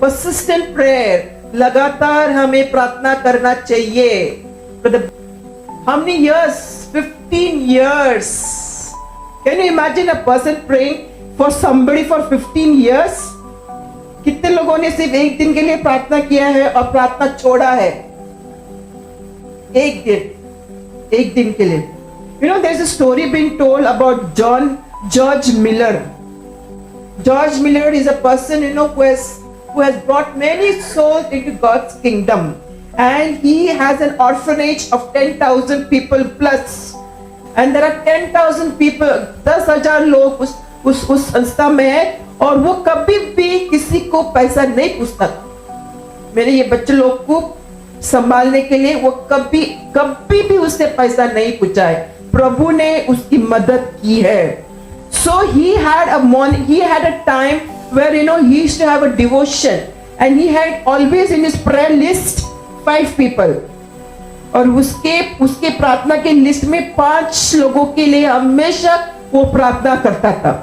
persistent prayer, लगातार हमें प्रार्थना करना चाहिए. How many years? 15 years. Can you imagine a person praying for somebody for 15 years? कितने लोगों ने सिर्फ एक दिन के लिए प्रार्थना किया है और प्रार्थना छोड़ा है? एक दिन के लिए. You know, there's a story being told about George Miller. George Miller is a person, you know, who has brought many souls into God's kingdom, and he has an orphanage of 10,000 people plus, and there are 10,000 people, 10,000 लोग उस संस्था में है, और वो कभी भी किसी को पैसा नहीं पूछता. मेरे ये बच्चे लोग को संभालने के लिए वो कभी भी उससे पैसा नहीं पूछा है. प्रभु ने उसकी मदद की है. So he had a time where, you know, he used to have a devotion, and he had always in his prayer list 5 people, और उसके प्रार्थना के लिस्ट में 5 लोगों के लिए हमेशा वो प्रार्थना करता था.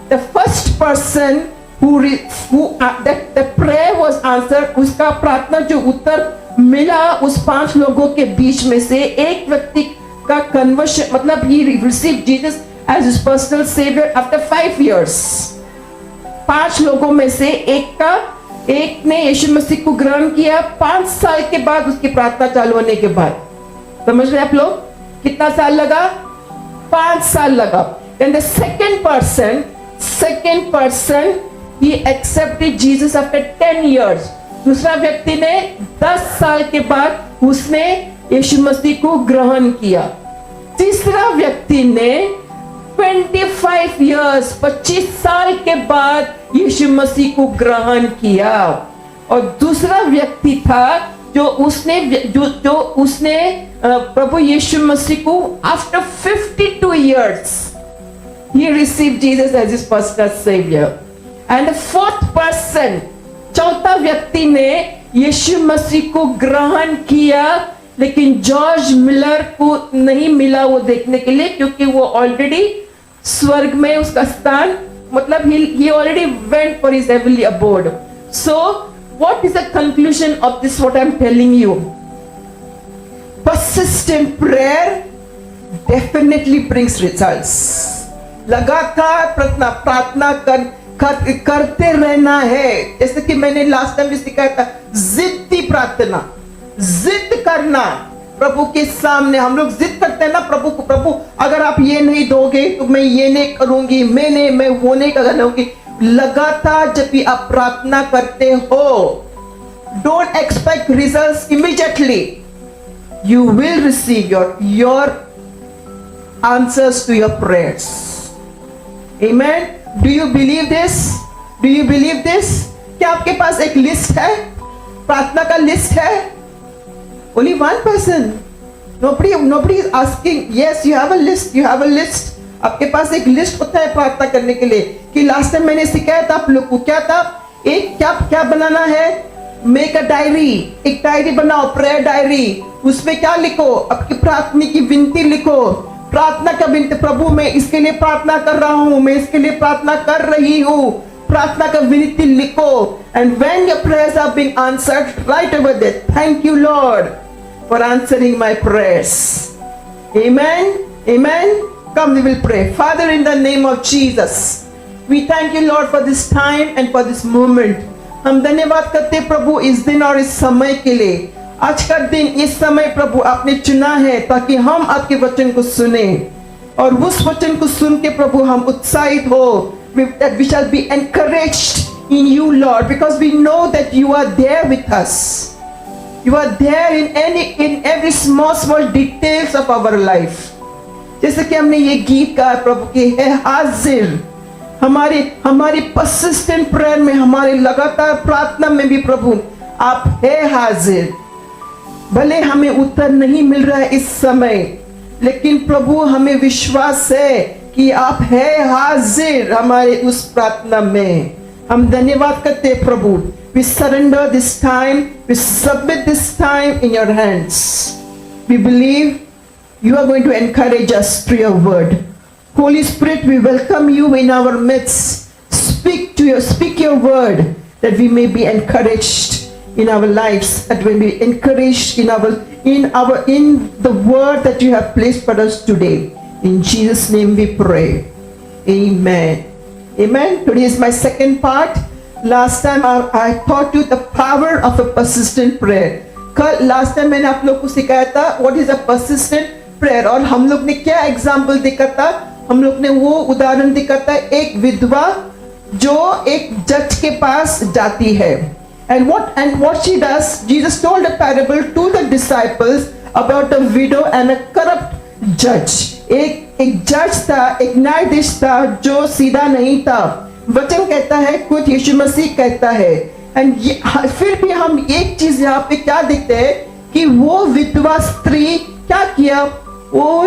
The first person that the prayer was answered, उसका प्रार्थना जो उत्तर मिला उस 5 लोगों के बीच में से एक व्यक्ति का कन्वर्शन, मतलब he received Jesus as his personal savior after 5 years. 5 लोगों में से एक ने यीशु मसीह को ग्रहण किया 5 साल के बाद, उसकी प्रार्थना चालू होने के बाद. समझ रहे आप लोग? कितना साल लगा? 5 साल लगा. Then the second person he accepted Jesus after 10 years. दूसरा व्यक्ति ने 10 साल के बाद उसने यीशु मसीह को ग्रहण किया. तीसरा व्यक्ति ने 25 years 25 साल के बाद यीशु मसीह को ग्रहण किया. और दूसरा व्यक्ति था जो उसने प्रभु यीशु मसीह को after 52 years he received Jesus as his personal savior. And the fourth person, चौथा व्यक्ति ने यीशु मसीह को ग्रहण किया, लेकिन जॉर्ज मिलर को नहीं मिला वो देखने के लिए, क्योंकि वो ऑलरेडी स्वर्ग में उसका स्थान, मतलब he already went for his heavenly abode. So what is the conclusion of this, what I'm telling you? Persistent prayer definitely brings results. लगातार प्रार्थना करते रहना है. जैसे कि मैंने लास्ट टाइम भी सिखाया था, जिद्दी प्रार्थना, जिद करना प्रभु के सामने. हम लोग जिद करते हैं ना प्रभु अगर आप ये नहीं दोगे तो मैं ये नहीं करूंगी, मैं वो नहीं करूंगी. लगातार जब भी आप प्रार्थना करते हो, don't expect results immediately. You will receive your answers to your prayers. Amen. Do you believe this? Do you believe this? क्या आपके पास एक लिस्ट है, प्रार्थना का लिस्ट है? Only one person. Nobody is asking. Yes, you have a list. You have a list. आपके पास एक list होता है प्रार्थना करने के लिए. कि लास्ट टाइम मैंने सिखाया था आप लोग को, क्या था? एक क्या बनाना है? Make a diary. एक डायरी बनाओ, प्रेयर डायरी. उसमें क्या लिखो? आपकी प्रार्थना की विनती लिखो. प्रार्थना का विनती, प्रभु मैं इसके लिए प्रार्थना कर रहा हूं, मैं इसके लिए प्रार्थना कर रही हूं. प्रार्थना का विनती लिखो. And when your prayers are being answered, write over there, thank you Lord for answering my prayers. Amen. Amen. Come, we will pray. Father, in the name of Jesus, we thank you Lord for this time and for this moment. हम धन्यवाद करते प्रभु इस दिन और इस समय के लिए. आज का दिन, इस समय प्रभु आपने चुना है ताकि हम आपके वचन को सुने, और उस वचन को सुन के प्रभु हम उत्साहित हो. That we shall be encouraged in you Lord, because we know that you are there with us. You are there in every small details of our life. जैसे कि हमने ये गीत गाया प्रभु की है हाजिर. हमारी persistent prayer में, हमारे लगातार प्रार्थना में भी प्रभु आप है हाजिर. भले हमें उत्तर नहीं मिल रहा है इस समय, लेकिन प्रभु हमें विश्वास है कि आप है हाजिर हमारे उस प्रार्थना में. हम धन्यवाद करते हैं प्रभु. We surrender this time, we submit this time in your hands. We believe you are going to encourage us through your word. Holy Spirit, we welcome you in our midst. Speak your word. that we may be encouraged in our lives, that we may be encouraged in the word that you have placed for us today. In Jesus' name we pray. Amen. Amen. Today is my second part. Last time I taught you the power of a persistent prayer. कल last time मैंने आप लोग को सिखाया था what is a persistent prayer, और हम लोग ने क्या एग्जाम्पल देखा था, हम लोग ने वो उदाहरण देखा था एक विधवा जो एक जज के पास जाती है, and what she does, Jesus told a parable to the disciples about a widow and a corrupt judge. एक जज था, एक न्यायाधीश था जो सीधा नहीं था। वचन कहता है, खुद यीशु मसीह कहता है, एंड फिर भी हम एक चीज यहाँ पे क्या देखते हैं कि वो विधवा स्त्री क्या किया, वो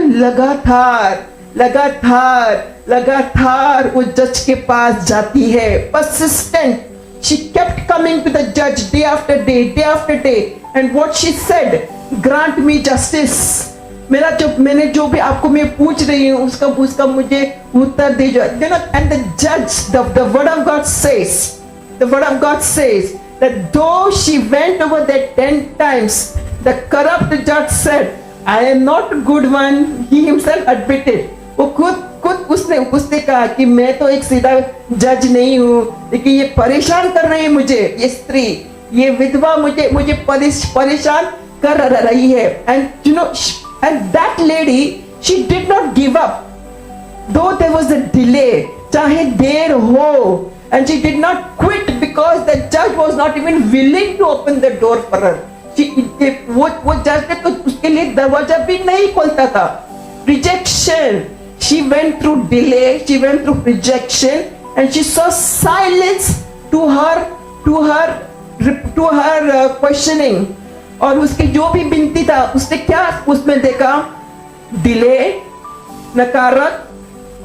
लगातार वो जज के पास जाती है, persistent. She kept coming to the judge day after day, and what she said, grant me justice. मैंने जो भी आपको मैं पूछ रही हूँ उसका मुझे उत्तर दे जो, and the judge, the word of God says that though she went over there 10 times, the corrupt judge said, I am not a good one. He himself admitted. वो खुद उसने कहा कि मैं तो एक सीधा जज नहीं हूँ, लेकिन ये परेशान कर रही है मुझे, ये स्त्री, ये विधवा मुझे परेशान कर रही है। And that lady, she did not give up, though there was a delay, चाहे देर हो, and she did not quit because the judge was not even willing to open the door for her. वो जज ने तो उसके लिए दरवाजा भी नहीं खोलता था। Rejection. She went through delay, she went through rejection, and she saw silence to her questioning. और उसकी जो भी विनती था उसने क्या उसमें देखा, डिले, नकारत,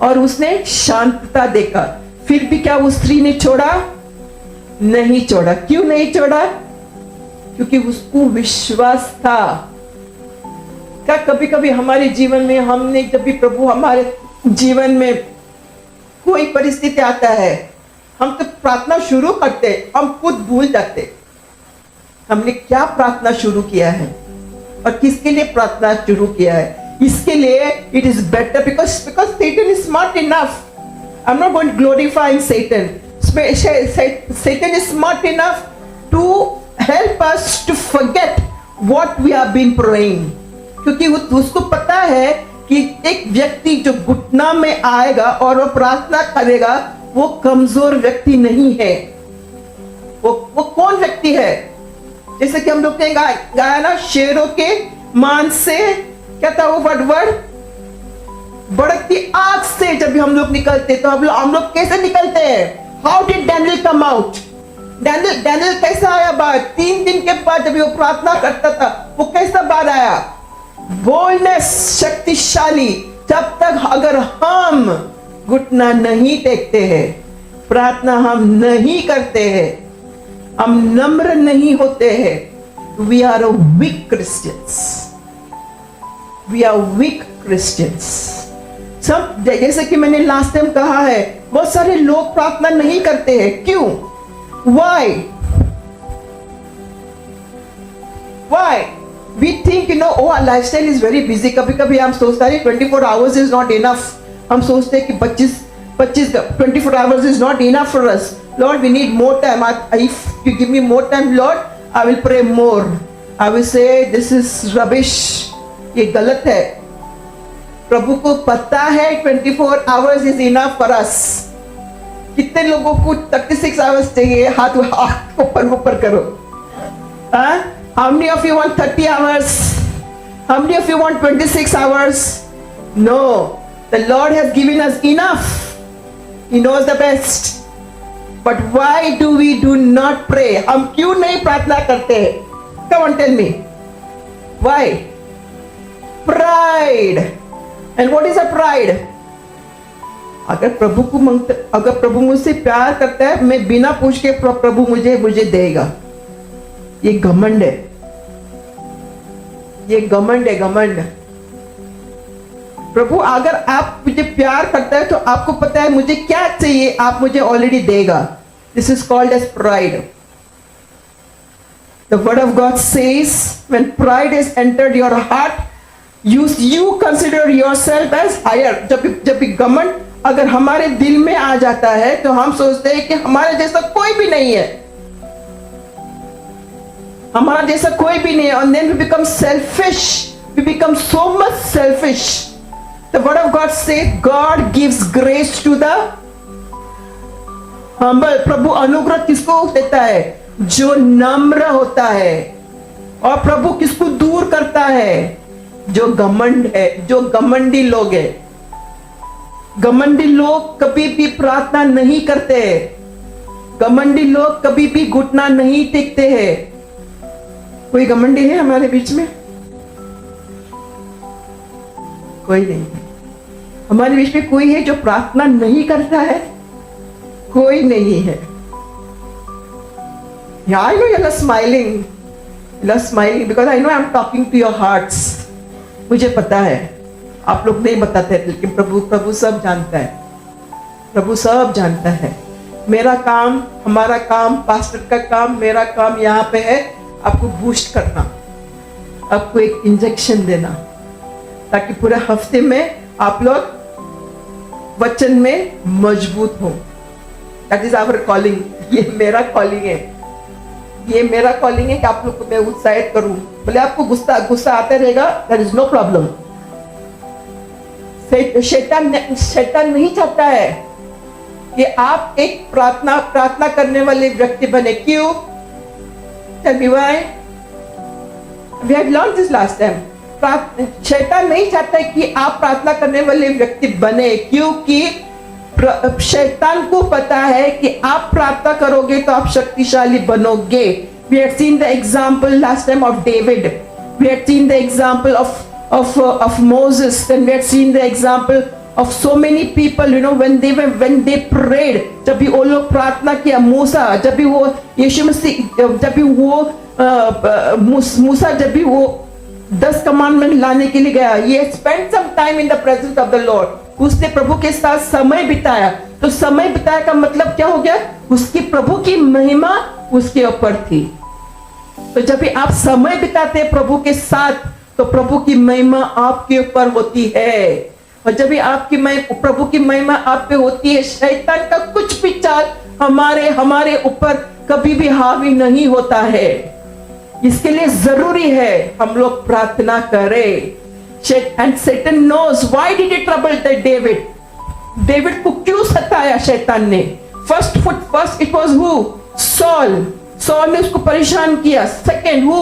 और उसने शांतता देखा। फिर भी क्या उस स्त्री ने छोड़ा? नहीं छोड़ा। क्यों नहीं छोड़ा? क्योंकि उसको विश्वास था। क्या कभी कभी हमारे जीवन में हमने जब भी प्रभु हमारे जीवन में कोई परिस्थिति आता है, हम तो प्रार्थना शुरू करते, हम खुद भूल जाते हमने क्या प्रार्थना शुरू किया है और किसके लिए प्रार्थना शुरू किया है। इसके लिए it is better because Satan is smart enough. I'm not going to glorify Satan. Satan is smart enough to help us to forget what we have been praying. क्योंकि उसको पता है कि एक व्यक्ति जो घुटना में आएगा और वो प्रार्थना करेगा, वो कमजोर व्यक्ति नहीं है। वो कौन व्यक्ति है? जैसे कि हम लोग ने गाया ना, शेरों के मान से क्या था वो वर्ड, भड़कती आग से जब हम लोग निकलते तो हम लोग कैसे निकलते हैं? How did Daniel come out? Daniel कैसा आया बाहर? 3 दिन के बाद जब वो प्रार्थना करता था, वो कैसा बाहर आया? बोल्डनेस, शक्तिशाली। जब तक अगर हम घुटना नहीं टेकते हैं, प्रार्थना हम नहीं करते हैं, हम नम्र नहीं होते हैं, we are weak Christians. We are weak Christians. सब जैसे कि मैंने लास्ट टाइम कहा है, बहुत सारे लोग प्रार्थना नहीं करते हैं। क्यों? Why? We think, oh, our lifestyle is very busy. कभी-कभी हम सोचते हैं 24 hours is not enough. हम सोचते हैं कि 24 hours is not enough for us. Lord, we need more time. If you give me more time, Lord, I will pray more. I will say this is rubbish. ये गलत है। प्रभु को पता है 24 hours is enough for us. कितने लोगों को 36 hours चाहिए? हाथ ऊपर करो। How many of you want 30 hours? How many of you want 26 hours? No. The Lord has given us enough. He knows the best. But why do we do not pray? हम क्यों नहीं प्रार्थना करते? Come on, tell me. Why? Pride. And what is a pride? अगर प्रभु मुझसे प्यार करता है, मैं बिना पूछ के प्रभु मुझे देगा। ये घमंड है। ये घमंड है, घमंड। प्रभु अगर आप मुझे प्यार करता है तो आपको पता है मुझे क्या चाहिए, आप मुझे ऑलरेडी देगा। This is called as pride. The word of God says, when pride has entered your heart, you consider yourself as higher. जब भी घमंड अगर हमारे दिल में आ जाता है तो हम सोचते हैं कि हमारे जैसा कोई भी नहीं है, हमारा जैसा कोई भी नहीं है. And then we become selfish. We become so much selfish. The word of God says God gives grace to the humble. प्रभु अनुग्रह किसको देता है? जो नम्र होता है. और प्रभु किसको दूर करता है? जो घमंड है, जो घमंडी लोग है. घमंडी लोग कभी भी प्रार्थना नहीं करते. घमंडी लोग कभी भी घुटना नहीं टेकते हैं. कोई घमंडी है हमारे बीच में? कोई नहीं है. हमारे बीच में कोई है जो प्रार्थना नहीं करता है? कोई नहीं है. Yeah, I know you're smiling. You're smiling because I know I'm talking to your hearts. मुझे पता है आप लोग नहीं बताते, लेकिन प्रभु सब जानता है. प्रभु सब जानता है. मेरा काम, हमारा काम, पास्टर का काम, मेरा काम यहाँ पे है आपको बूस्ट करना, आपको एक इंजेक्शन देना, ताकि पूरे हफ्ते में आप लोग वचन में मजबूत हो. That is our calling. ये मेरा कॉलिंग है. ये मेरा कॉलिंग है कि आप लोग को मैं उत्साहित करूं. बोले आपको गुस्सा आते रहेगा, दैट इज नो प्रॉब्लम. शैतान नहीं चाहता है कि आप एक प्रार्थना करने वाले व्यक्ति बने. क्यों? Tell me why? We have learned this last time. शैतान नहीं चाहता है कि आप प्रार्थना करने वाले व्यक्ति बने, क्योंकि शैतान को पता है कि आप प्रार्थना करोगे तो आप शक्तिशाली बनोगे. We had seen the example last time of David. We had seen the example of Moses. Then we had seen the example of so many people. You know, when they prayed, जब भी वो लोग प्रार्थना किया, मूसा जब भी वो यीशु मसीह जब भी वो मूसा जब भी वो 10 कमांडमेंट लाने के लिए गया, he spent some time in the presence of the Lord. उसने प्रभु के साथ समय बिताया. तो समय बिताया का मतलब क्या हो गया? उसकी प्रभु की महिमा उसके ऊपर थी. तो जब भी आप समय बिताते हैं प्रभु के साथ, तो प्रभु की महिमा आपके ऊपर होती है. और जब भी आपकी प्रभु की महिमा आप पे होती है, शैतान का कुछ भी चाल हमारे ऊपर कभी भी हावी नहीं होता है. इसके लिए जरूरी है हम लोग प्रार्थना करें. And Satan knows why did he trouble David? David को क्यों सताया शैतान ने? First it was who? Saul ने उसको परेशान किया. Second who?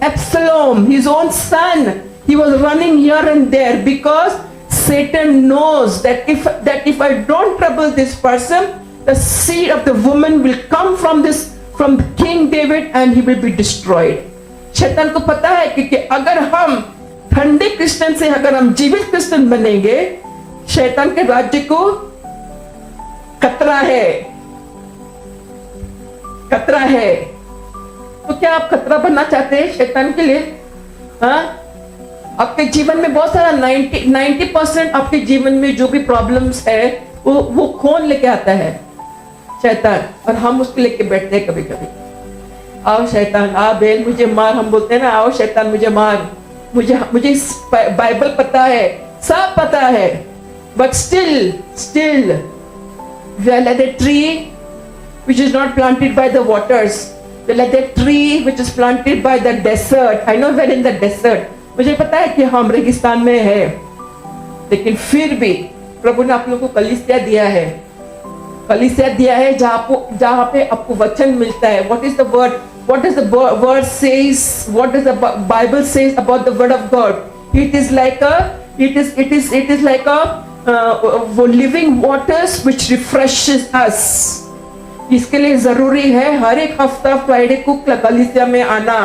Absalom, his own son. He was running here and there because Satan knows that if I don't trouble this person, the seed of the woman will come from King David and he will be destroyed. शैतान को पता है कि अगर हम ठंडे Christian से अगर हम जीवित क्रिश्चियन बनेंगे, शैतान के राज्य को खतरा है. तो क्या आप खतरा बनना चाहते हैं शैतान के लिए? हाँ, आपके जीवन में बहुत सारा 90% आपके जीवन में जो भी प्रॉब्लम्स है वो कौन लेके आता है? शैतान. और हम उसको लेके बैठते हैं कभी कभी. आओ शैतान, आ बेल मुझे मार. हम बोलते हैं ना, आओ शैतान मुझे मार. मुझे बाइबल पता है, सब पता है, but still we are like a tree which is not planted by the waters. We are like a tree which is planted by the desert. I know we're in the desert. मुझे पता है कि हम रेगिस्तान में है, लेकिन फिर भी प्रभु ने आप लोगों को कलीसिया दिया है जहाँ पे आपको वचन मिलता है. What is the word? What does the word says? What does the Bible says about the word of God? It is like a living waters which refreshes us. इसके लिए जरूरी है हर एक हफ्ता फ्राइडे को कलीसिया में आना.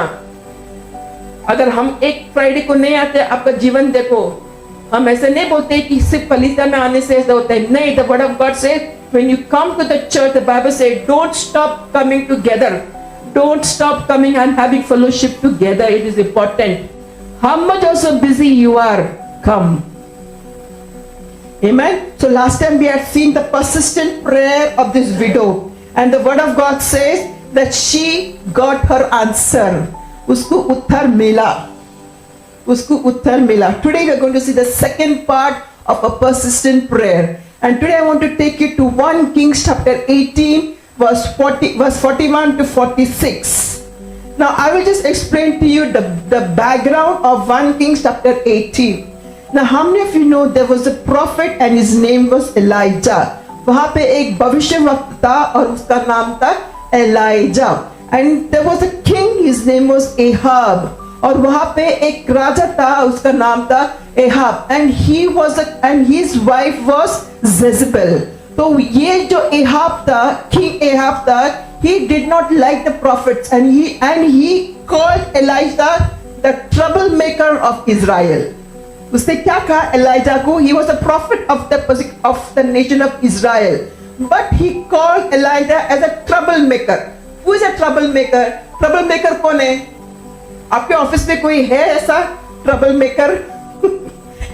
अगर हम एक फ्राइडे को नहीं आते, आपका जीवन देखो. हम ऐसे नहीं बोलते कि सिर्फ कलीसिया में आने से ऐसा होता है. नहीं, the word of God says when you come to the church, the Bible says don't stop coming together. Don't stop coming and having fellowship together. It is important. How much also busy you are, come. Amen. So last time we had seen the persistent prayer of this widow. And the word of God says that she got her answer. उसको उत्तर मिला. उसको उत्तर मिला. Today we are going to see the second part of a persistent prayer. And today I want to take you to 1 Kings chapter 18 verse 41 to 46. Now I will just explain to you the background of 1 Kings chapter 18. Now how many of you know there was a prophet and his name was Elijah? वहाँ पे एक भविष्यवक्ता था और उसका नाम था Elijah. And there was a king, his name was Ahab. और वहाँ पे एक राजा था, उसका नाम था Ahab. And his wife was Jezebel. तो ये जो Ahab था, King Ahab था, he did not like the prophets and he called Elijah the troublemaker of Israel. उसने क्या कहा Elijah को? He was a prophet of the nation of Israel, but he called Elijah as a troublemaker. Who is a troublemaker? Troublemaker कौन है? आपके office में कोई है ऐसा troublemaker?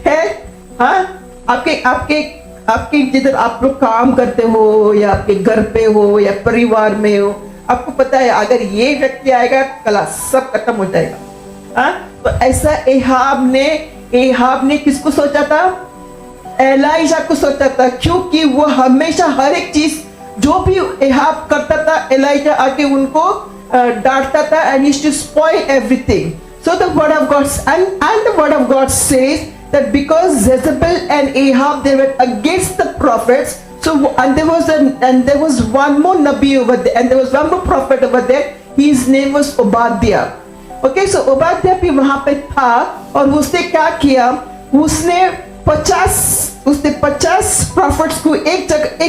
है? हाँ? आपके जिधर आप लोग काम करते हो या आपके घर पे हो या परिवार में हो, आपको पता है अगर ये व्यक्ति आएगा कला सब खत्म हो जाएगा. हाँ? तो ऐसा एहाब ने किसको सोचा था? एलाइजा को सोचा था, क्योंकि वो हमेशा हर एक चीज जो भी एहाब करता था एलाइजा आके उनको डांटता था and used to spoil everything. So the word of God and the word of God says that because Jezebel and Ahab they were against the prophets, so and there was one more Nabi over there and there was one more prophet over there. His name was Obadiah. Okay, so Obadiah भी वहाँ पे था और उसने क्या किया? उसने 50 prophets को एक जगह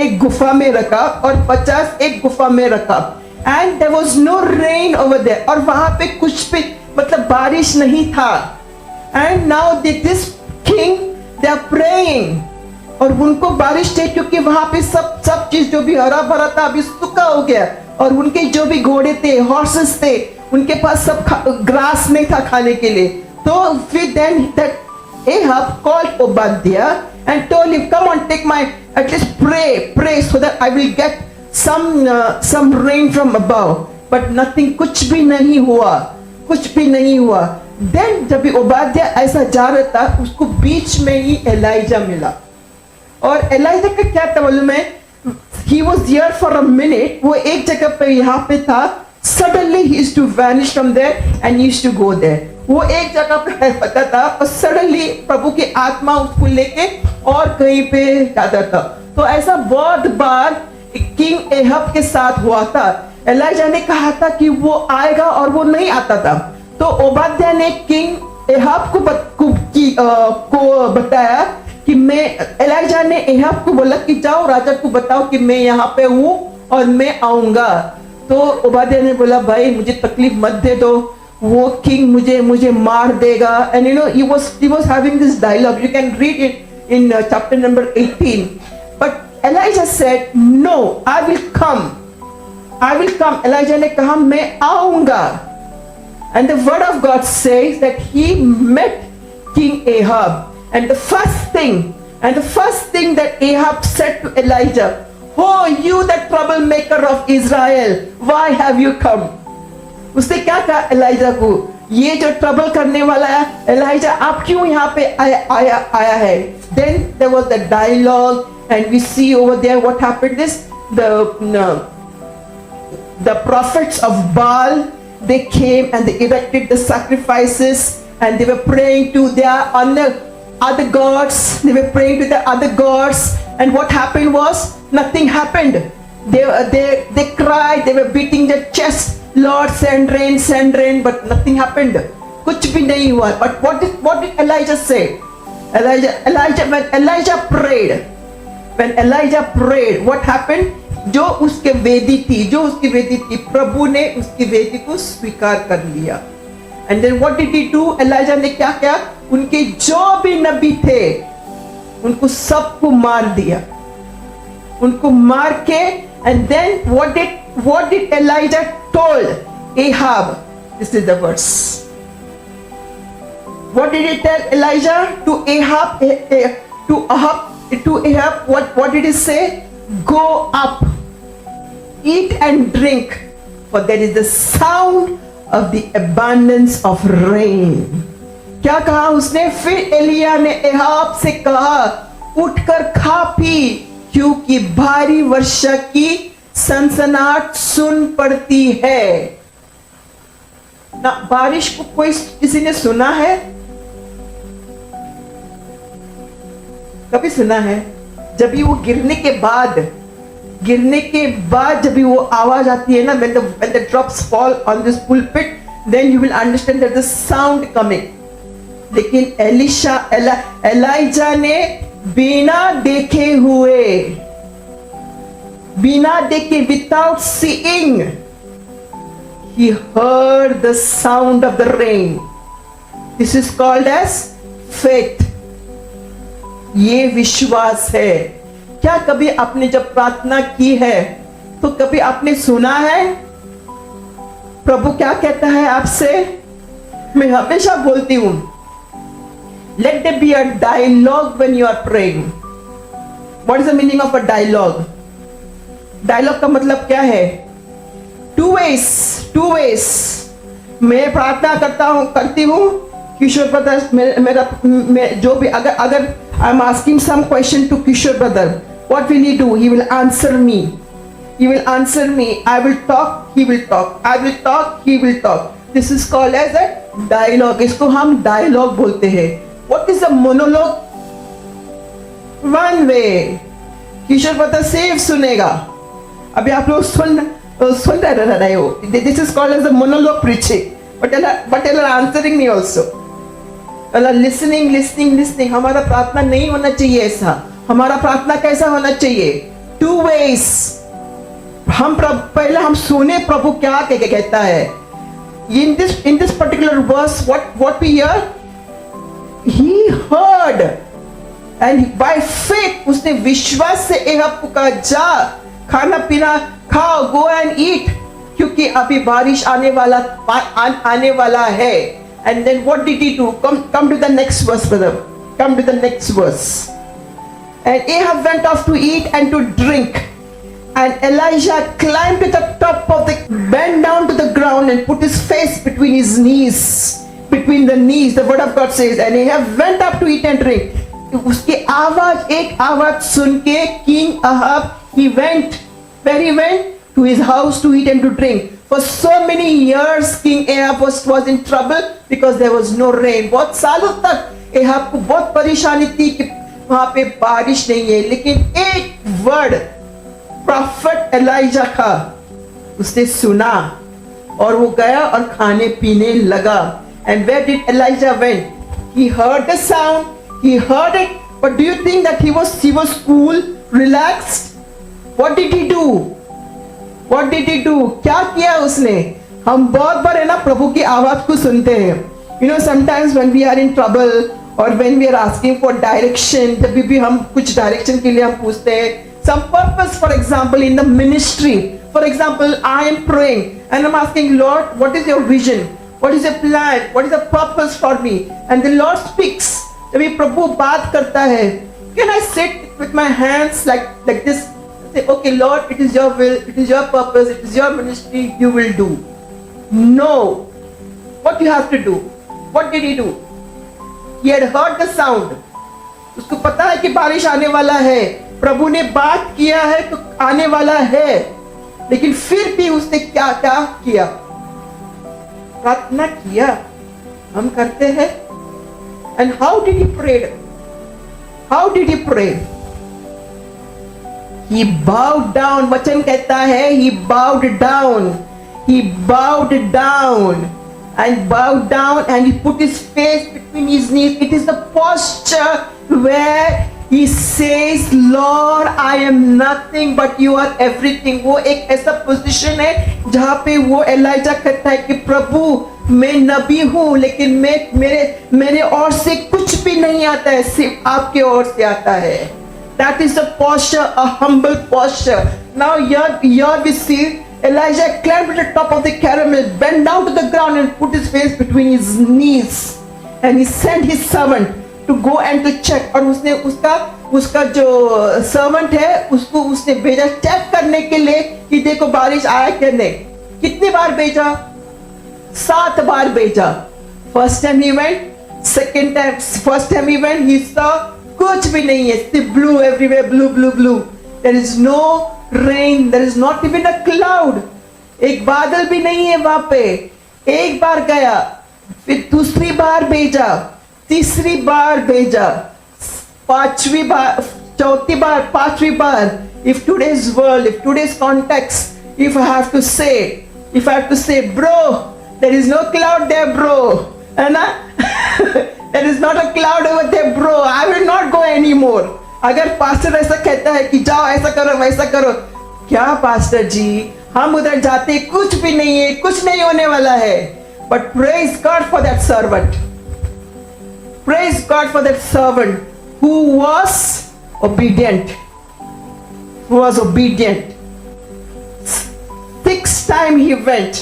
एक गुफा में रखा और 50 एक गुफा में रखा. And there was no rain over there. और वहाँ पे कुछ भी मतलब बारिश नहीं था. And now this king they are praying और उनको बारिश चाहिए क्योंकि वहाँ पे सब चीज जो भी हरा भरा था अभी सूखा हो गया और उनके जो भी घोड़े थे, हॉर्सेस थे, उनके पास सब ग्रास नहीं था खाने के लिए. तो फिर then that Ahab called Obadiah and told him, come on, take my, at least pray so that I will get some rain from above. But nothing, कुछ भी नहीं हुआ. Then जब Obadiah ऐसा जा रहा था उसको बीच में ही Elijah मिला. और Elijah का क्या था मालूम है? He was here for a minute. वो एक जगह पे यहाँ पे था. Suddenly he used to vanish from there and he used to go there. वो एक जगह पे पता था और suddenly प्रभु की आत्मा उसको लेके और कहीं पे जाता था. तो ऐसा बहुत बार किंग एहब के साथ हुआ था. एलाइजा ने कहा था कि वो आएगा और वो नहीं आता था. तो ओबाद्या ने किंग एहब को बताया कि एलाइजा ने एहब को बोला कि जाओ राजा को बताओ कि मैं यहाँ पे हूँ और मैं आऊंगा. तो ओबाद्या ने बोला भाई मुझे तकलीफ मत दे दो, वो किंग मुझे मार देगा. And you know he was having this dialogue. You can read it in chapter number 18. But Elijah said, no, I will come. Elijah ने कहा मैं आऊंगा. And the word of God says that he met King Ahab. And the first thing that Ahab said to Elijah, oh, you the troublemaker of Israel, why have you come? उसने क्या कहा ELISA को? ये जो trouble करने वाला है ELISA आप क्यों यहाँ पे आया है? Then there was the dialogue and we see over there what happened is the prophets of Baal, they came and they erected the sacrifices and they were praying to their other gods. And what happened was nothing happened. They cried, they were beating their chest, Lord send rain, but nothing happened. कुछ भी नहीं हुआ. But what did Elijah say? When Elijah prayed, what happened? जो उसकी वेदी थी प्रभु ने उसकी वेदी को स्वीकार कर लिया. And then what did he do? Elijah ने क्या किया? उनके जो भी नबी थे उनको सबको मार दिया. उनको मार के and then what did Elijah told Ahab? This is the verse. What did he tell Elijah to Ahab? To Ahab, what did he say? Go up. eat and drink, for there is the sound of the abundance of rain. क्या कहा उसने? फिर एलिया ने एहाब से कहा, उठकर खा P, क्योंकि भारी वर्षा की सनसनाहट सुन पड़ती है। ना बारिश को कोई किसी ने सुना है? कभी सुना है? जब भी वो गिरने के बाद जब भी वो आवाज आती है ना, when the drops fall on this pulpit, then you will understand that the sound coming. लेकिन एलाइजा ने बिना देखे, without seeing, he heard the sound of the rain. This is called as faith. ये विश्वास है। क्या कभी आपने जब प्रार्थना की है तो कभी आपने सुना है प्रभु क्या कहता है आपसे? मैं हमेशा बोलती हूं, let there be a dialogue when you are praying. What is the meaning of a dialogue? Dialogue का मतलब क्या है? Two ways. मैं प्रार्थना करती हूँ, किशोर ब्रदर जो भी अगर I am asking some question to Kishore brother, what will he do? He will answer me. I will talk, he will talk. I will talk, he will talk. This is called as a dialogue. इसको हम dialogue बोलते हैं. What is a monologue? One way. Kishore brother सिर्फ सुनेगा. अभी आप लोग सुन रहे हो. This is called as a monologue preaching. But you are answering me also. Listening. हमारा प्रार्थना नहीं होना चाहिए ऐसा। हमारा प्रार्थना कैसा होना चाहिए? Two ways. पहले हम सुने प्रभु क्या कहता है। in this particular verse, what we hear, he heard, and by faith उसने विश्वास से एहाब को कहा, जा खाना पीना खाओ, go and eat, क्योंकि अभी बारिश आने वाला है। And then what did he do? Come to the next verse, brother. Come to the next verse. And Ahab went off to eat and to drink. And Elijah climbed to the top of bent down to the ground and put his face between his knees. Between the knees, the word of God says. And Ahab went up to eat and drink. उसकी एक आवाज सुन के King Ahab, he went. Where he went? To his house to eat and to drink. For so many years King Ahab was in trouble because there was no rain. बहुत सालों तक एहाब को बहुत परेशानी थी कि वहां पे बारिश नहीं है। लेकिन एक वर्ड प्रॉफिट एलाइजा का उसने सुना और वो गया और खाने पीने लगा। And where did Elijah went? He heard the sound, he heard it, but do you think that he was cool, relaxed? What did he do? क्या किया उसने? हम बहुत बार है ना प्रभु की आवाज को सुनते हैं। sometimes when we are in trouble or when we are asking for direction, जब भी हम कुछ direction के लिए हम पूछते हैं, some purpose, for example in the ministry, for example I am praying and I'm asking Lord, what is your vision? What is your plan? What is the purpose for me? And the Lord speaks. जब ये प्रभु बात करता है, can I sit with my hands like this? Say, okay Lord, it is your will, it is your purpose, it is your ministry, you will do. No. What you have to do? What did he do? He had heard the sound. उसको पता है कि बारिश आने वाला है, प्रभु ने बात किया है तो आने वाला है, लेकिन फिर भी उसने क्या किया? प्रार्थना किया। हम करते हैं। And how did he pray? How did he pray? He bowed down. वचन कहता है he bowed down. He bowed down and he put his face between his knees. It is the posture where he says, Lord, I am nothing but you are everything. वो एक ऐसा position है जहाँ पे वो एलाइजा कहता है कि प्रभु मैं नबी हूँ, लेकिन मेरे ओर से कुछ भी नहीं आता है, सिर्फ आपके ओर से आता है। That is a posture, a humble posture. Now here we see Elijah climbed to the top of the caramel, bent down to the ground and put his face between his knees. And he sent his servant to go and to check, और उसने उसका जो servant है उसको उसने भेजा check करने के लिए कि देखो बारिश आया क्या नहीं। कितनी बार भेजा? 7 बार भेजा। First time he went, second time, first time he went, he saw कुछ भी नहीं है, सिर्फ blue everywhere, blue blue blue, there is no rain, there is not even a cloud, एक बादल भी नहीं है वहां पे। एक बार गया, फिर दूसरी बार भेजा, तीसरी बार भेजा, पांचवी बार, चौथी बार, पांचवी बार। If today's world, if today's context, if I have to say, bro, there is no cloud there, bro, है ना? There is not a cloud over there, bro. I will not go anymore. अगर pastor ऐसा कहता है कि जाओ ऐसा करो वैसा करो, क्या पास्टर जी, हम उधर जाते कुछ भी नहीं है, कुछ नहीं होने वाला है। But praise God for that servant. Praise God for that servant who was obedient. Who was obedient. 6 times he went.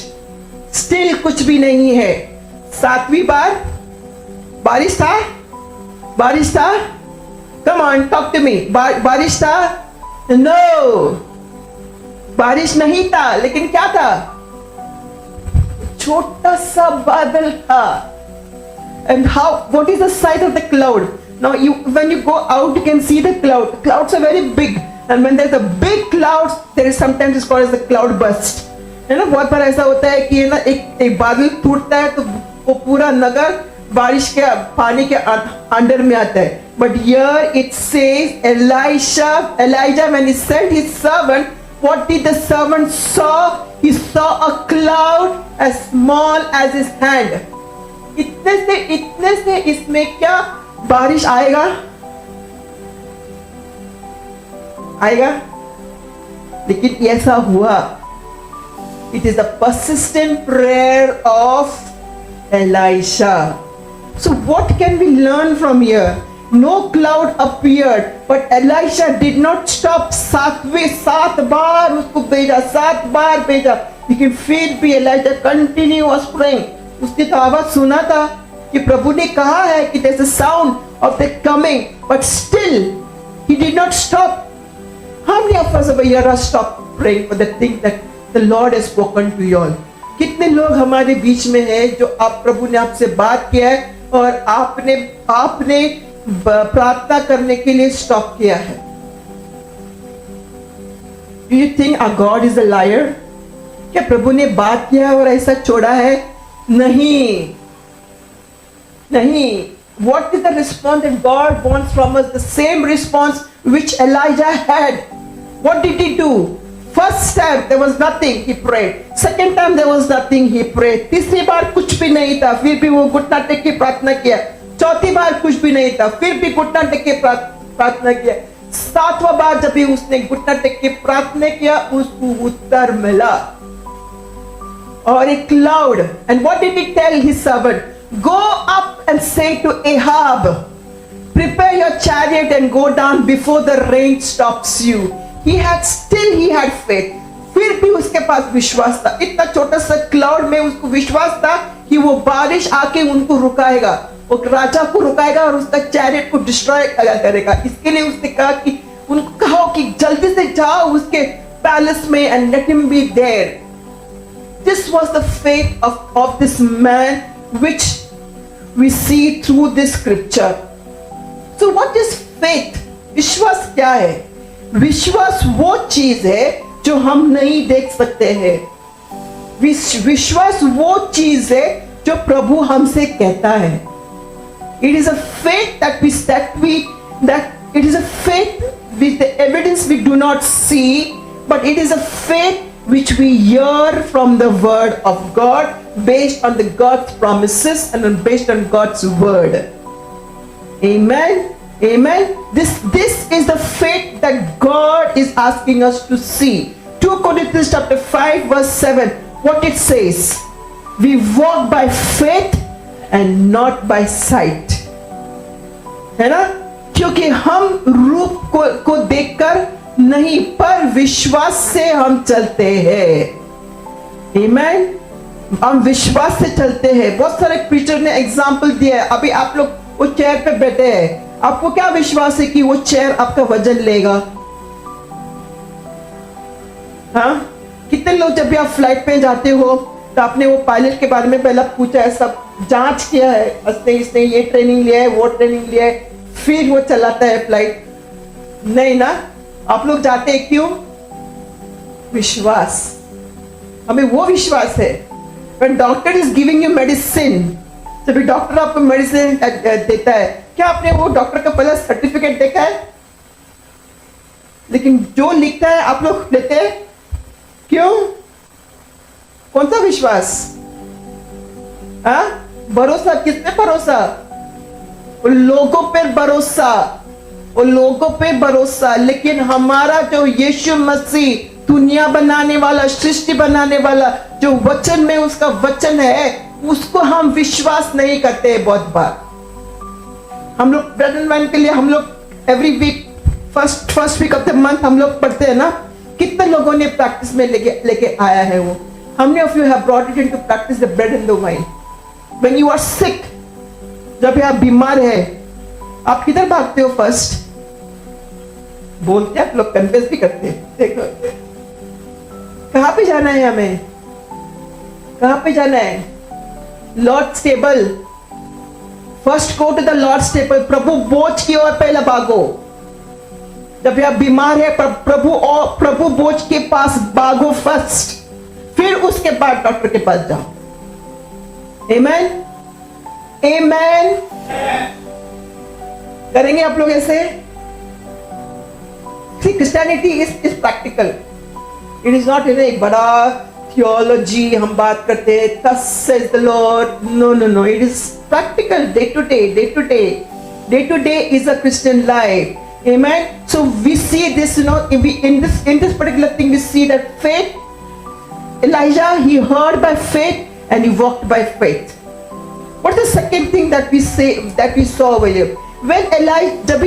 Still कुछ भी नहीं है। 7वीं बार बारिश था? Come on, talk to me. बारिश था? No. बारिश नहीं था, लेकिन क्या था? छोटा सा बादल था। And what is the size of the cloud? Now when you go out, you can see the cloud. The clouds are very big, and when there's a big cloud, there is sometimes it's called as the cloud burst. है ना, बहुत बार ऐसा होता है कि ना एक बादल टूटता है तो वो पूरा नगर बारिश के पानी के अंडर में आता है। But here it says Elijah when he sent his servant, what did the servant saw? He saw a cloud as small as his hand. इतने से इसमें क्या बारिश आएगा? लेकिन ऐसा हुआ। It is the persistent prayer of Elisha. So what can we learn from here? No cloud appeared, but Elisha did not stop. 7 बार उसको भेजा, 7 बार भेजा, लेकिन फिर भी Elijah continue was praying. उसने तो आवाज सुना था कि प्रभु ने कहा है कि there's a sound of the coming, but still he did not stop. How many of us over here are stopped praying for the thing that the Lord has spoken to you all? कितने लोग हमारे बीच में हैं जो आप प्रभु ने आपसे बात किया है और आपने प्रार्थना करने के लिए स्टॉप किया है? Do you think our God is a liar? क्या प्रभु ने बात किया और ऐसा छोड़ा है? नहीं। What is the response that God wants from us? The same response which Elijah had. What did he do? First time there was nothing, he prayed. Second time there was nothing, he prayed. तीसरी बार कुछ भी नहीं था, फिर भी वो घुटना take के प्रार्थना किया। चौथी बार कुछ भी नहीं था, फिर भी घुटना टेक के प्रार्थना किया। 7वां बार जब भी उसने घुटना टेक के प्रार्थना किया, उसको उत्तर मिला। और एक cloud. And what did he tell his servant? Go up and say to Ahab, prepare your chariot and go down before the rain stops you. He had faith. फिर भी उसके पास विश्वास था। इतना छोटा सा क्लाउड में उसको विश्वास था कि वो बारिश आके उनको रुकाएगा, वो राजा को रुकाएगा और उसका चैरियट को डिस्ट्रॉय करेगा। इसके लिए उसने कहा कि उनको कहो कि जल्दी से जाओ उसके पैलेस में and let him be there. This was the faith of this man which we see through this scripture. So what is faith? विश्वास क्या है? विश्वास वो चीज है जो हम नहीं देख सकते हैं। विश्वास वो चीज है जो प्रभु हमसे कहता है। It is a faith that it is a faith with the evidence we do not see, but it is a faith which we hear from the word of God, based on the God's promises and based on God's word. Amen. This is the faith that God is asking us to see. 2 Corinthians chapter 5 verse 7, what it says? We walk by faith and not by sight. है ना? क्योंकि हम रूप को देखकर नहीं, पर विश्वास से हम चलते हैं। Amen. हम विश्वास से चलते हैं। बहुत सारे प्रीचर ने एग्जाम्पल दिया है। अभी आप लोग वो चेयर पे बैठे हैं, आपको क्या विश्वास है कि वो चेयर आपका वजन लेगा? हाँ, कितने लोग जब भी आप फ्लाइट में जाते हो तो आपने वो पायलट के बारे में पहले पूछा है, सब जांच किया है, इसने ये ट्रेनिंग लिया है, वो ट्रेनिंग लिया है, फिर वो चलाता है फ्लाइट? नहीं ना, आप लोग जाते हैं क्यों? विश्वास, हमें वो विश्वास है। When doctor is giving you medicine, जब डॉक्टर आपको मेडिसिन देता है, क्या आपने वो डॉक्टर का पहला सर्टिफिकेट देखा है? लेकिन जो लिखता है आप लोग लेते हैं क्यों? कौन सा विश्वास? हाँ, भरोसा, किस पे भरोसा? लोगों पे भरोसा, वो लोगों पे भरोसा। लेकिन हमारा जो यीशु मसीह दुनिया बनाने वाला, सृष्टि बनाने वाला, जो वचन में उसका वचन है, उसको हम विश्वास नहीं करते। बहुत बार हम लोग ब्रेड एंड वाइन के लिए हम लोग every week first week of the month हम लोग पढ़ते हैं ना, कितने लोगों ने प्रैक्टिस में लेके आया है वो? How many of you have brought it into practice, the bread and the wine? When you are sick, जब आप बीमार है, आप किधर भागते हो? फर्स्ट बोलते हैं आप लोग, कन्फेस भी करते हैं। देखो कहां पे जाना है हमें, कहां पे जाना है? Lord's table. First go to the Lord's table. प्रभु बोझ की ओर पहले भागो। जब आप बीमार है, प्रभु बोझ के पास भागो फर्स्ट, फिर उसके बाद डॉक्टर के पास जाओ। आमेन, आमेन। करेंगे आप लोग ऐसे? Christianity is practical. It is not एक बड़ा थियोलॉजी हम बात करते हैं, thus says the Lord. No, no, no. It is practical, day to day, day to day. Day to day is a Christian life. Amen. So we see this, in this particular thing, we see that faith. Elijah, he heard by faith and he walked by faith. What's the second thing that we saw over here? When जब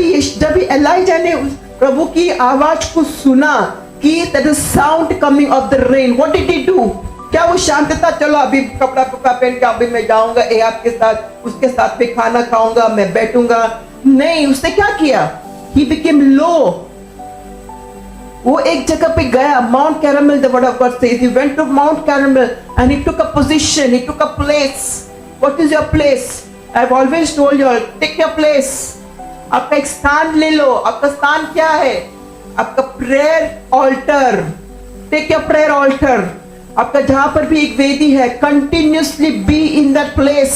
Elijah ने प्रभु की आवाज को सुना कि that is sound coming of the rain, what did he do? क्या वो शांत था? चलो अभी कपड़ा पहन के अभी मैं जाऊंगा एहाब के साथ, उसके साथ में खाना खाऊंगा, मैं बैठूंगा? नहीं, उसने क्या किया? He became low. वो एक जगह पे गया, Mount Carmel, the word of God says. He went to Mount Carmel and he took a position, he took a place. What is your place? I've always told you all, take your place. आपका एक स्थान ले लो। आपका स्थान क्या है? आपका prayer altar. Take your prayer altar. आपका जहां पर भी एक वेदी है, continuously be in that place.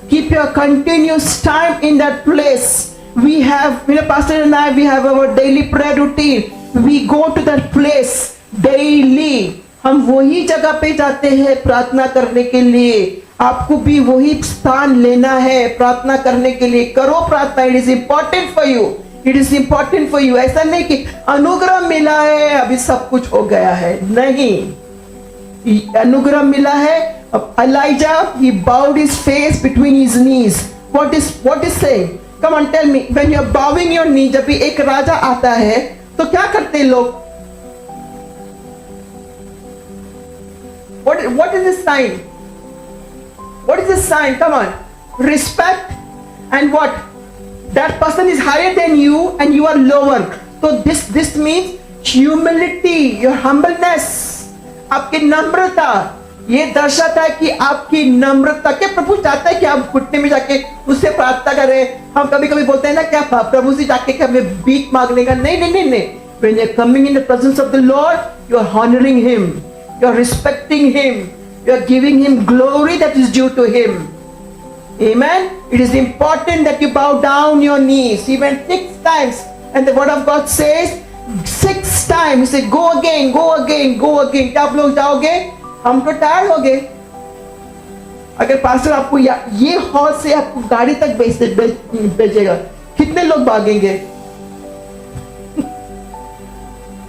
Keep your continuous time in that place. We have, Pastor and I, we have our daily prayer routine. We go to that place daily. हम वही जगह पे जाते हैं प्रार्थना करने के लिए। आपको भी वही स्थान लेना है प्रार्थना करने के लिए। करो प्रार्थना। It is important for you, it is important for you. ऐसा नहीं कि अनुग्रह मिला है अभी सब कुछ हो गया है, नहीं। अनुग्रह मिला है। Elijah, he bowed his face between his knees. What is saying? Come on, tell me. When you are bowing your knee, जब भी एक राजा आता है तो क्या करते हैं लोग? What is the sign? What is the sign? Come on. Respect and what? That person is higher than you and you are lower. So this means humility, your humbleness, आपकी नम्रता। ये दर्शाता है कि आपकी नम्रता। क्या प्रभु चाहता है कि आप घुटने में जाके उससे प्रार्थना करें? हम कभी कभी बोलते हैं ना, क्या प्रभु से जाके क्या हमें भीख मांगने का? नहीं नहीं नहीं नहीं। When you're coming in the presence of the Lord, you are honoring Him, you are respecting Him, you are giving Him glory that is due to Him. Amen. It is important that you bow down your knees. He went 6 times, and the word of God says 6 times. He said, go again, go again, go again. क्या आप लोग जाओगे? हम तो tired हो गए। अगर pastor आपको ये हॉल से आपको गाड़ी तक भेजेगा, कितने लोग भागेंगे?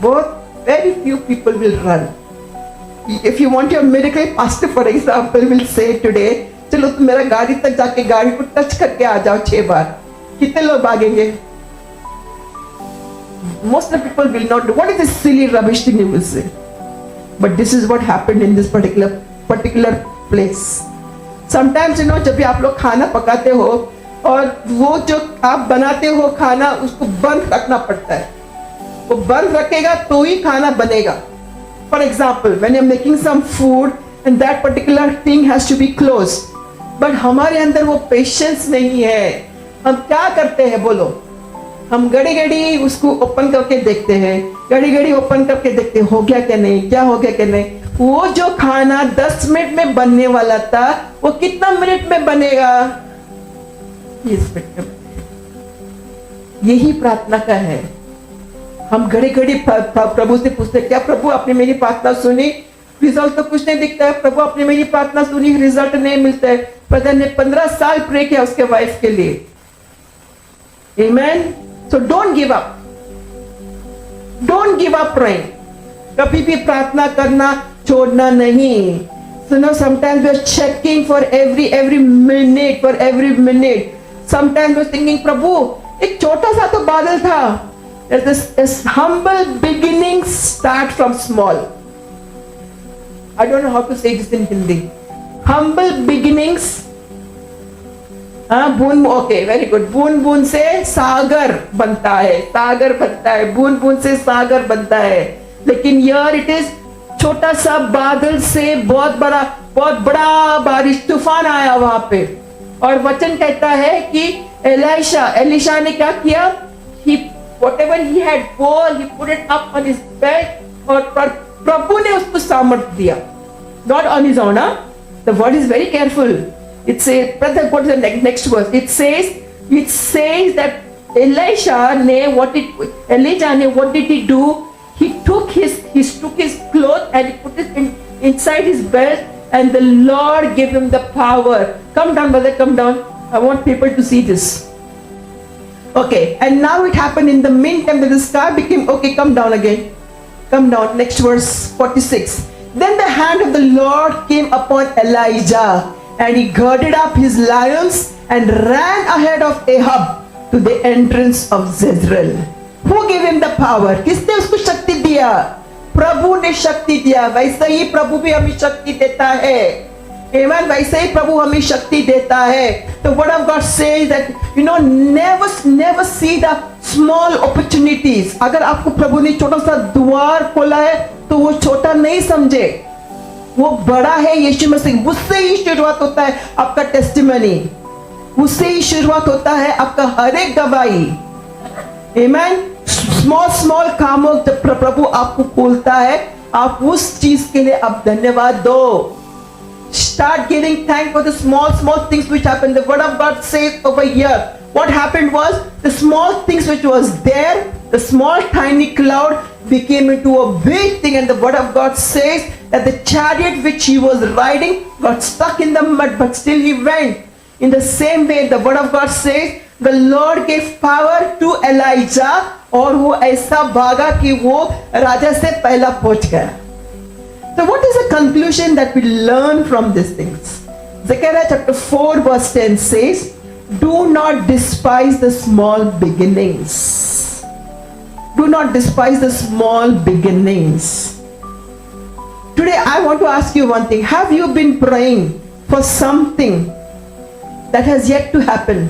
बहुत, very few people will run. If you want your miracle, pastor for example will say today, चलो तुम मेरा गाड़ी तक जाके गाड़ी को टच करके आ जाओ 6 बार। कितने लोग भागेंगे? Most of the people will not do. What is this silly rubbish thing you will say? But this is what happened in this particular place. Sometimes जब भी आप लोग खाना पकाते हो और वो जो आप बनाते हो खाना उसको बंद रखना पड़ता है, वो बंद रखेगा तो ही खाना बनेगा. For example when you are making some food and that particular thing has to be closed, but हमारे अंदर वो पेशेंस नहीं है. हम क्या करते हैं बोलो, हम घड़ी घड़ी उसको ओपन करके देखते हैं, घड़ी घड़ी ओपन करके देखते हैं हो गया क्या नहीं, क्या हो गया क्या नहीं. वो जो खाना 10 मिनट में बनने वाला था वो कितना मिनट में बनेगा, 20 मिनट में. यही प्रार्थना का है. हम घड़ी घड़ी प्रभु से पूछते क्या प्रभु आपने मेरी प्रार्थना सुनी, रिजल्ट तो कुछ नहीं दिखता है. प्रभु आपने मेरी प्रार्थना सुनी, रिजल्ट नहीं मिलता है. ब्रदर ने 15 साल प्रे किया उसके वाइफ के लिए. Amen. So don't give up. Don't give up praying. कभी भी प्रार्थना करना छोड़ना नहीं. So now sometimes we are checking for every minute. Sometimes we are thinking प्रभु एक छोटा सा तो बादल था. This humble beginnings start from small. I don't know how to say this in Hindi. Humble beginnings. बूंद, ओके वेरी गुड. बूंद बूंद से सागर बनता है, सागर बनता है, बूंद बूंद से सागर बनता है. लेकिन यार इट इज छोटा सा बादल से बहुत बड़ा बारिश तूफान आया वहां पे. और वचन कहता है कि एलिशा ने क्या किया, whatever he had bore, he put it up on his bed. और प्रभु ने उसको सामर्थ्य दिया. Not on his own. The word is very careful. It says, brother, what is the next verse? It says that Elijah ne what did he do? He took his cloth and he put it inside his belt, and the Lord gave him the power. Come down, brother, come down. I want people to see this. Okay, and now it happened in the meantime that the sky became okay. Come down again. Come down. Next verse 46. Then the hand of the Lord came upon Elijah, and he girded up his lions and ran ahead of Ahab to the entrance of Jezreel. Who gave him the power? किसने उसको शक्ति दिया? प्रभु ने शक्ति दिया. वैसे ही प्रभु भी हमें शक्ति देता है. Amen. वैसे ही प्रभु हमें शक्ति देता है. The word of God says that never see the small opportunities. अगर आपको प्रभु ने छोटा सा द्वार खोला है तो वो छोटा नहीं समझे, वो बड़ा है. यीशु मसीह, उससे ही शुरुआत होता है आपका टेस्टिमनी, उससे ही शुरुआत होता है आपका हर एक गवाही. आमेन. स्मॉल कामों जब प्रभु आपको खोलता है, आप उस चीज के लिए आप धन्यवाद दो. Start giving thanks for the small things which happened. The word of God says over here, what happened was the small things which was there, the small tiny cloud became into a big thing, and the word of God says that the chariot which he was riding got stuck in the mud, but still he went. In the same way, the word of God says the Lord gave power to Elijah, और वो ऐसा भागा कि वो राजा से पहला पहुंच गया. So what is the conclusion that we learn from these things? Zechariah chapter 4 verse 10 says, do not despise the small beginnings. Do not despise the small beginnings. Today I want to ask you one thing. Have you been praying for something that has yet to happen?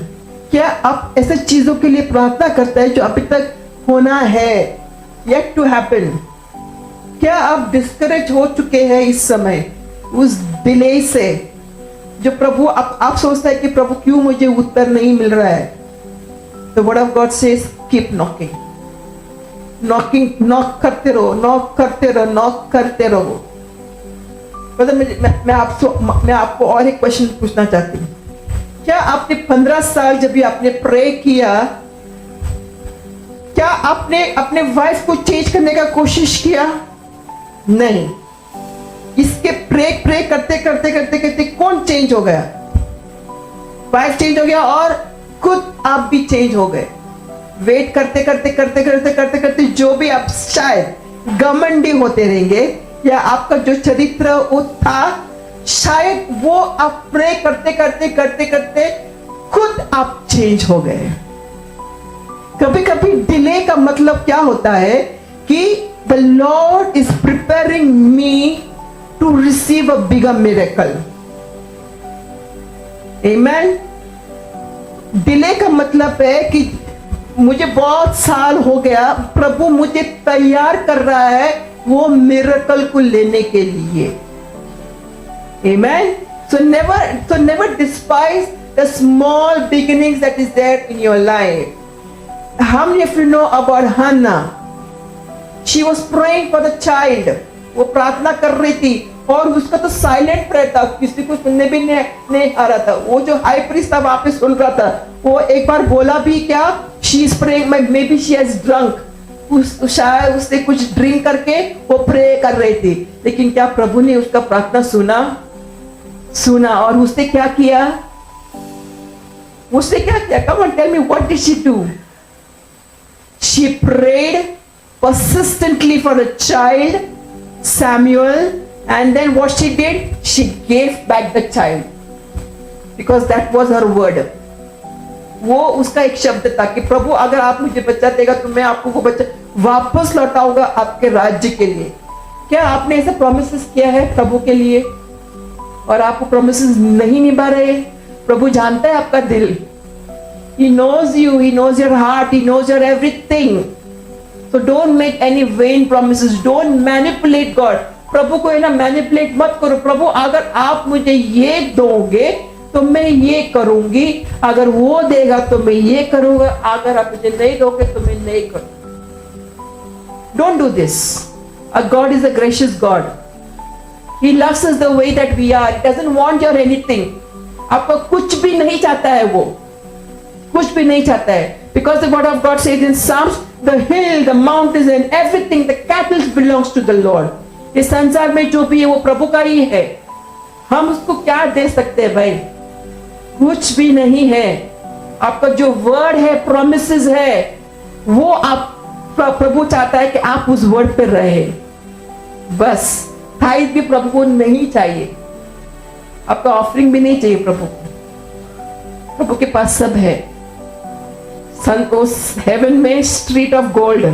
क्या आप ऐसे चीजों के लिए प्रार्थना करते हैं जो अभी तक होना है, yet to happen? क्या आप डिस्करेज हो चुके हैं इस समय उस डिले से, जो प्रभु आप सोचते हैं कि प्रभु क्यों मुझे उत्तर नहीं मिल रहा है? The word of God says keep knocking. Knock करते रहो. मैं आपको और एक क्वेश्चन पूछना चाहती हूँ. क्या आपने 15 साल जब भी आपने प्रे किया, क्या आपने अपने वाइफ को चेंज करने का कोशिश किया? नहीं. इसके प्रे करते कौन चेंज हो गया? वाइफ चेंज हो गया और खुद आप भी चेंज हो गए. वेट करते जो भी आप शायद घमंडी होते रहेंगे, या आपका जो चरित्र वो था, शायद वो आप प्रे करते खुद आप चेंज हो गए. कभी डिले का मतलब क्या होता है कि the Lord is preparing me to receive a bigger miracle. Amen. Delay का मतलब है कि मुझे बहुत साल हो गया, प्रभु मुझे तैयार कर रहा है वो मिरेकल को लेने के लिए। Amen. So never despise the small beginnings that is there in your life. How many of you know about Hannah? She was praying for the child. वो प्रार्थना कर रही थी और उसका तो साइलेंट प्रेयर था, किसी को सुनने भी नहीं आ रहा था। वो जो हाई प्रीस्ट था वहां पे सुन रहा था। वो एक बार बोला भी क्या, she is praying, may be she has drunk, शायद उससे कुछ ड्रिंक करके वो प्रे कर रही थी। लेकिन क्या प्रभु ने उसका प्रार्थना सुना और उसने क्या किया? Come on, tell me, what did she do? She prayed persistently for a child, Samuel, and then what she did? She gave back the child because that was her word. वो उसका एक शब्द था कि प्रभु अगर आप मुझे बच्चा देगा तो मैं आपको वो बच्चा वापस लौटाऊंगा आपके राज्य के लिए। क्या आपने ऐसा प्रॉमिसेस किया है प्रभु के लिए और आप वो प्रॉमिसेस नहीं निभा रहे? प्रभु जानता है आपका दिल। He knows you, he knows your heart, he knows your everything. So don't make any vain promises, don't manipulate God. प्रभु को है ना मैनिपुलेट मत करो। प्रभु अगर आप मुझे ये दोगे तो मैं ये करूंगी, अगर वो देगा तो मैं ये करूंगा, अगर आप मुझे नहीं दोगे तो मैं नहीं करूंगा। Don't do this. Our God is a gracious God. He loves us the way that we are. He doesn't want your anything. आपको कुछ भी नहीं चाहता है, वो कुछ भी नहीं चाहता है। Because the word of God says in Psalms, the hill, the mountains and everything, the cattle belongs to the Lord. इस संसार में जो भी है वो प्रभु का ही है। हम उसको क्या दे सकते हैं भाई? कुछ भी नहीं है। आपका जो वर्ड है, प्रॉमिसेस है, वो आप प्रभु चाहता है कि आप उस वर्ड पे रहे। बस टाइप भी प्रभु को नहीं चाहिए, आपका ऑफरिंग भी नहीं चाहिए प्रभु को। प्रभु के पास सब है। हेवन में street of gold.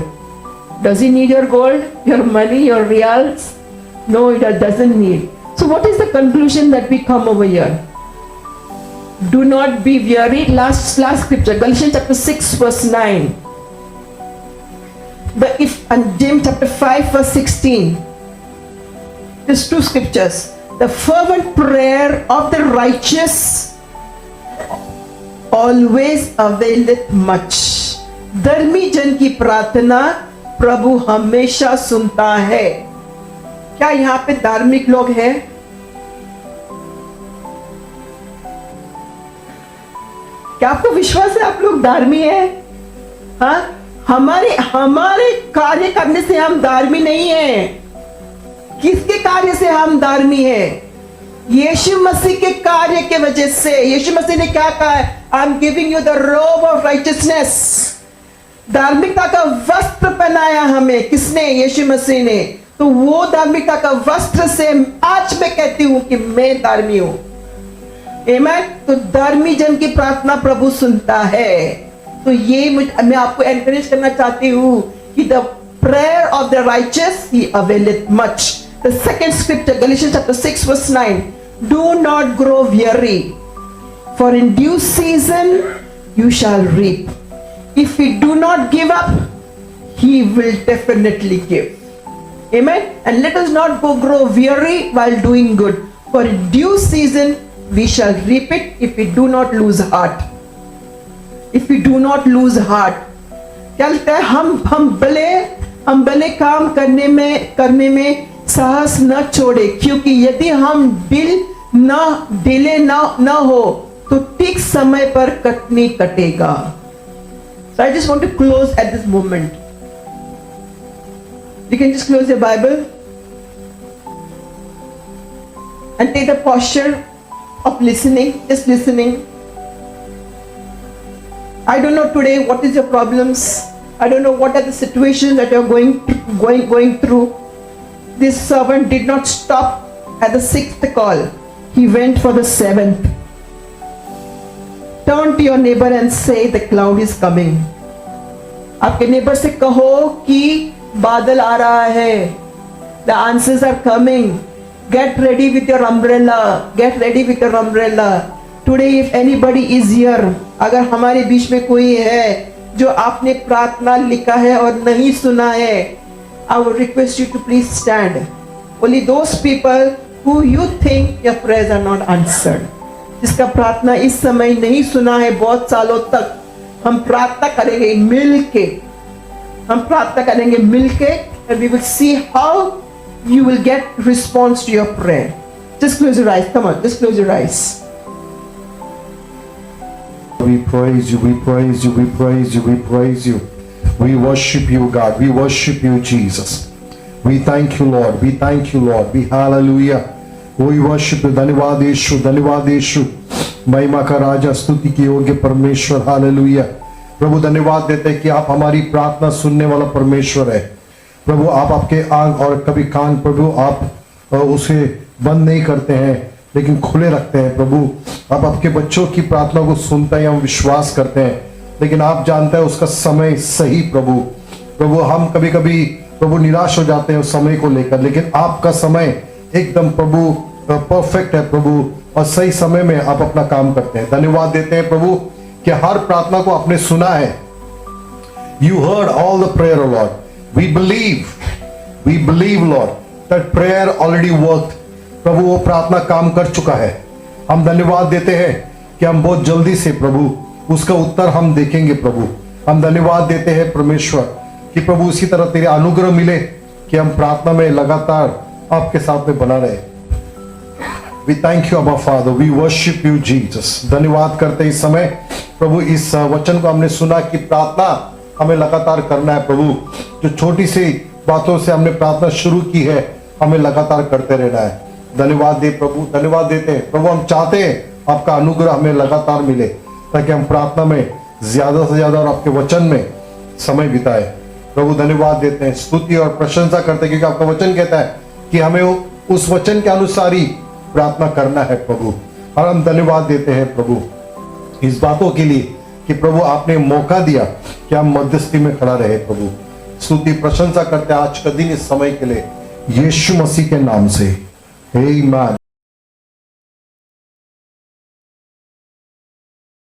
Does he need your gold, your money, your reals? No, it doesn't need. So what is the conclusion that we come over here? Do not be weary. Last scripture, Galatians chapter 6 verse 9. And James chapter 5 verse 16. These two scriptures. The fervent prayer of the righteous always availeth much. धर्मी जन की प्रार्थना प्रभु हमेशा सुनता है। क्या यहाँ पे धार्मिक लोग हैं? क्या आपको विश्वास है आप लोग धार्मी हैं? हाँ, हमारे कार्य करने से हम धार्मी नहीं हैं। किसके कार्य से हम धार्मी हैं? यीशु मसीह के कार्य के वजह से। यीशु मसीह ने क्या कहा है? I am giving you the robe of righteousness. धार्मिकता का वस्त्र पहनाया हमें किसने? यीशु मसीह ने। तो वो धार्मिकता का वस्त्र से आज मैं कहती हूं कि मैं धार्मी हूं। आमीन। तो धार्मी जन की प्रार्थना प्रभु सुनता है। तो ये मैं आपको एनकरेज करना चाहती हूं कि the prayer of the righteous he availeth much. The second scripture, Galatians chapter 6 verse 9. Do not grow weary, for in due season you shall reap. If we do not give up, he will definitely give. Amen. And let us not grow weary while doing good, for in due season we shall reap it if we do not lose heart. If we do not lose heart. क्या लगता है? हम भले काम करने में साहस न छोड़े, क्योंकि यदि हम डिले न हो तो ठीक समय पर कटनी कटेगा। So I just want to close at this moment. You can just close your Bible and take the posture of listening, just listening. I don't know today what is your problems. I don't know what are the situations that you're going through. This servant did not stop at the 6th call. He went for the 7th. Turn to your neighbor and say the cloud is coming. आपके neighbour से कहो कि बादल आ रहा है। The answers are coming. Get ready with your umbrella. Get ready with your umbrella. Today if anybody is here, अगर हमारे बीच में कोई है जो आपने प्रार्थना लिखा है और नहीं सुना है, I would request you to please stand. Only those people who you think your prayers are not answered, जिसका प्रार्थना इस समय नहीं सुना है बहुत सालों तक, हम प्रार्थना करेंगे मिलके, हम प्रार्थना करेंगे मिलके, and we will see how you will get response to your prayer. Just close your eyes. Come on, just close your eyes. We praise you, we praise you, we praise you, we praise you. We worship you, God. We worship you, Jesus. We thank you, Lord. We thank you, Lord. We hallelujah. We worship you. धन्यवाद यीशु, धन्यवाद यीशु. महिमा का राजा, स्तुति के योग्य परमेश्वर, hallelujah. प्रभु धन्यवाद देते हैं कि आप हमारी प्रार्थना सुनने वाला परमेश्वर है. प्रभु आप आपके आंख और कभी कान प्रभु आप उसे बंद नहीं करते हैं लेकिन खुले रखते हैं. प्रभु आप आपके बच्चों की प्रार्थना को सुनते हैं, हम विश्वास करते हैं, लेकिन आप जानते हैं उसका समय सही. प्रभु प्रभु हम कभी कभी प्रभु निराश हो जाते हैं उस समय को लेकर, लेकिन आपका समय एकदम प्रभु परफेक्ट है प्रभु, और सही समय में आप अपना काम करते हैं. धन्यवाद देते हैं प्रभु कि हर प्रार्थना को आपने सुना है. You heard all the prayer, O Lord. We believe Lord that prayer already worked. प्रभु वो प्रार्थना काम कर चुका है. हम धन्यवाद देते हैं कि हम बहुत जल्दी से प्रभु उसका उत्तर हम देखेंगे. प्रभु हम धन्यवाद देते हैं परमेश्वर कि प्रभु इसी तरह तेरे अनुग्रह मिले कि हम प्रार्थना में लगातार आपके साथ में बना रहे. We thank you, Abba Father. We worship you, Jesus. धन्यवाद करते इस समय प्रभु इस वचन को हमने सुना कि प्रार्थना हमें लगातार करना है. प्रभु जो छोटी सी बातों से हमने प्रार्थना शुरू की है हमें लगातार करते रहना है. धन्यवाद दे प्रभु, धन्यवाद देते हैं प्रभु. हम चाहते हैं आपका अनुग्रह हमें लगातार मिले ताकि हम प्रार्थना में ज्यादा से ज्यादा और आपके वचन में समय बिताए. प्रभु धन्यवाद देते हैं, स्तुति और प्रशंसा करते हैं क्योंकि आपका वचन कहता है कि हमें उस वचन के अनुसार ही प्रार्थना करना है प्रभु. और हम धन्यवाद देते हैं प्रभु इस बातों के लिए कि प्रभु आपने मौका दिया कि हम मध्यस्थी में खड़ा रहे. प्रभु स्तुति प्रशंसा करते हैं आज का दिन इस समय के लिए यीशु मसीह के नाम से. आमीन.